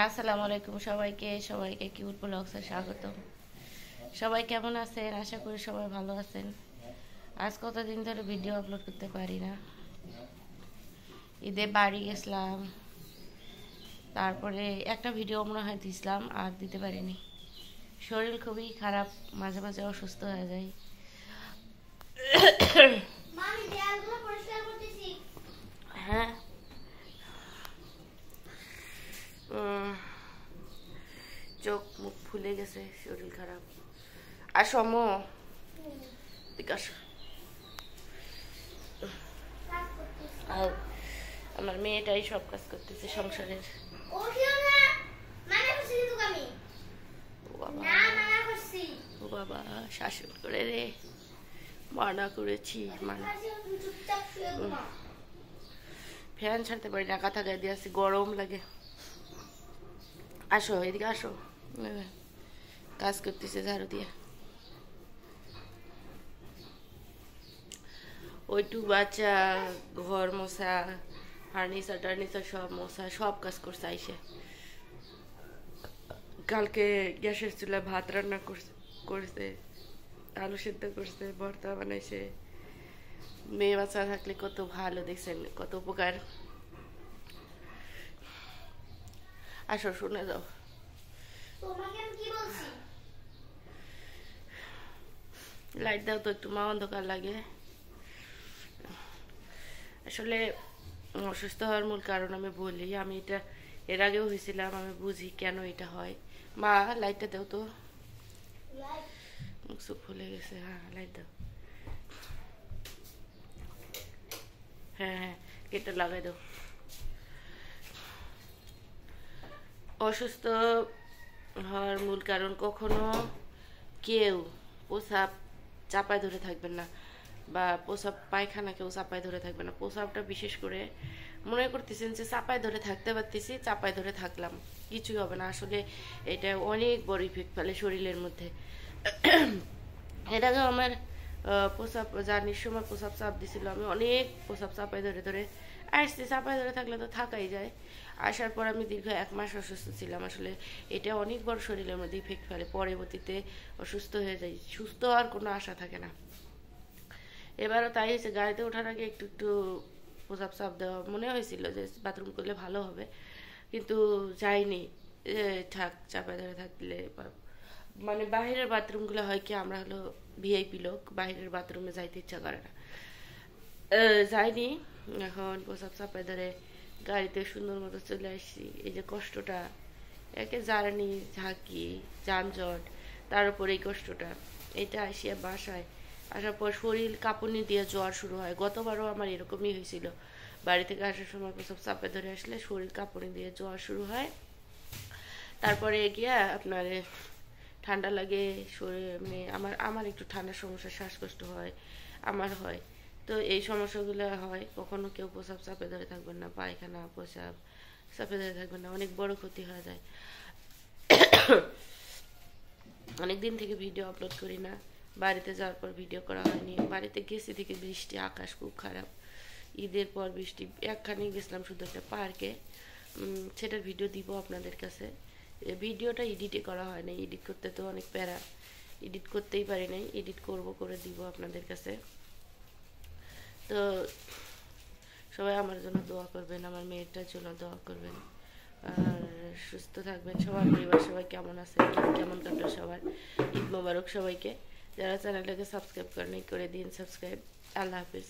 আসসালামু আলাইকুম সবাইকে সবাইকে কিউট ব্লগসে স্বাগত। সবাই কেমন আছেন? আশা করি সবাই ভালো আছেন। আজ কতদিন ধরে ভিডিও আপলোড করতে পারি না। ঈদে বাড়ি গেছিলাম, তারপরে একটা ভিডিও মনে হয় দিছিলাম, আর দিতে পারিনি। শরীর খুবই খারাপ, মাঝে মাঝে অসুস্থ হয়ে যায়। হ্যাঁ, চোখ মুখ ফুলে গেছে, শরীর খারাপ। আসো আম্মু, এদিকে আসো। আর আমার মেয়েটাই সব কাজ করতেছে সংসারের। ও বাবা, শাসন করে রে, মানা করেছি, মানা। ফ্যান ছাড়তে পারি না, কাঁথা গায়ে দিয়ে আসি, গরম লাগে। আসো এদিকে আসো, কাজ করতেছে ঝাড়ু দিয়ে। ওইটু বাচ্চা, ঘর মশা, ফার্নিচার টার্নিচার সব মশা, সব কাজ করছে আইসে। কালকে গ্যাসের চুলায় ভাত রান্না করছে, আলু সেদ্ধ করছে, ভর্তা বানাইছে। মেয়ে বাচ্চা থাকলে কত ভালো, দেখছেন কত উপকার। আসো শুনে যাও। লাইট দাও তো একটু, মা অন্ধকার লাগে। আসলে অসুস্থ হওয়ার মূল কারণ আমি বলি, আমি এটা এর আগেও হয়েছিলাম, আমি বুঝি কেন এটা হয়। মা লাইটটা দাও তো, মুখ চোখ ফুলে গেছে। হ্যাঁ লাইট দাও, হ্যাঁ হ্যাঁ এটা লাগাই দাও। অসুস্থ হওয়ার মূল কারণ, কখনো কেউ প্রসাব চাপায় ধরে থাকবেন না, বা প্রসাব পায়খানা কেউ চাপায় ধরে থাকবে না। প্রসাবটা বিশেষ করে মনে করতেছেন যে চাপায় ধরে থাকতে পারতেছি, চাপায় ধরে থাকলাম, কিছুই হবে না। আসলে এটা অনেক বড় ইফেক্ট ফেলে শরীরের মধ্যে। এর আগে আমার প্রসাব জার্নির সময় প্রসাব চাপ দিছিল, আমি অনেক প্রসাব চাপায় ধরে ধরে আসছি। চাপায় ধরে থাকলে তো থাকাই যায়। আসার পর আমি দীর্ঘ 1 মাস অসুস্থ ছিলাম। আসলে এটা অনেক বড় শরীরের মধ্যে ইফেক্ট ফেলে, পরবর্তীতে অসুস্থ হয়ে যায়, সুস্থ হওয়ার কোনো আশা থাকে না। এবারও তাই হয়েছে, গাড়িতে ওঠার আগে একটু একটু প্রসাব চাপ দেওয়া মনে হয়েছিল যে বাথরুম করলে ভালো হবে, কিন্তু যাইনি। থাক, চাপায় ধরে থাকলে মানে বাহিরের বাথরুমগুলো হয় কি, আমরা হলো ভিআইপি লোক, বাহিরের বাথরুমে যাইতে ইচ্ছা করে না, যাইনি। এখন প্রসাব চাপায় ধরে গাড়িতে সুন্দর মতো চলে আসছি। এই যে কষ্টটা, একে জার্নি, ঝাঁকি, যানজট, তার উপর এই কষ্টটা, এটা আসিয়া বাসায় আসার পর শরীর কাঁপুনি দিয়ে জ্বর শুরু হয়। গতবারও আমার এরকমই হয়েছিল, বাড়ি থেকে আসার সময় প্রসাব চাপে ধরে আসলে শরীর কাঁপুনি দিয়ে জ্বর শুরু হয়। তারপরে গিয়া আপনার ঠান্ডা লাগে শরীর, মানে আমার আমার একটু ঠান্ডার সমস্যা, শ্বাসকষ্ট হয়, আমার হয়। তো এই সমস্যাগুলো হয়। কখনো কেউ প্রসাব চাপে ধরে থাকবেন না, পায়খানা প্রসাব চাপে ধরে থাকবেন না, অনেক বড় ক্ষতি হয়ে যায়। অনেক দিন থেকে ভিডিও আপলোড করি না, বাড়িতে যাওয়ার পর ভিডিও করা হয়নি। বাড়িতে গেছি থেকে বৃষ্টি, আকাশ খুব খারাপ। ঈদের পর বৃষ্টি, একখানে গেছিলাম শুধু একটা পার্কে, সেটার ভিডিও দিব আপনাদের কাছে। ভিডিওটা এডিটে করা হয় না, এডিট করতে তো অনেক প্যারা, এডিট করতেই পারি নাই। এডিট করব, করে দিব আপনাদের কাছে। তো সবাই আমার জন্য দোয়া করবেন, আমার মেয়েটার জন্য দোয়া করবেন, আর সুস্থ থাকবেন। সবার পরিবার সবাই কেমন আছে, কেমন কাটলো সবার? ঈদ মোবারক সবাইকে। যারা চ্যানেলটাকে সাবস্ক্রাইব করেন করে দিন সাবস্ক্রাইব। আল্লাহ হাফিজ।